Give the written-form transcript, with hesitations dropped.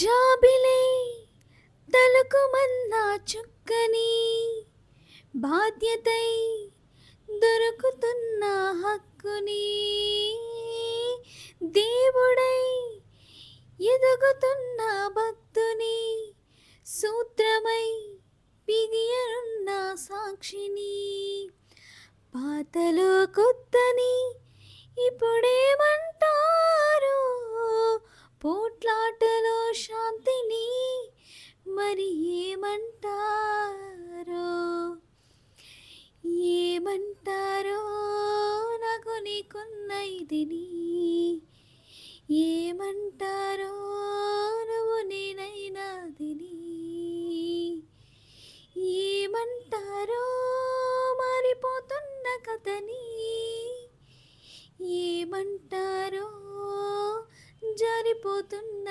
జాబిలే తలుకుమన్నా చుక్కని బాధ్యతై దొరుకుతున్న హక్కుని దేవుడై ఎదుగుతున్న భక్తుని సూత్రమై బిగియనున్న సాక్షిని పాతలో కొత్తని ఇప్పుడేమంటారు పోట్లాటలో శాంతిని మరి ఏమంటారో నాకు నీకున్న ఇదిని ఏమంటారో నువ్వు నేనైనాదిని ఏమంటారో మారిపోతున్న కథని ఏమంటారో జారిపోతున్న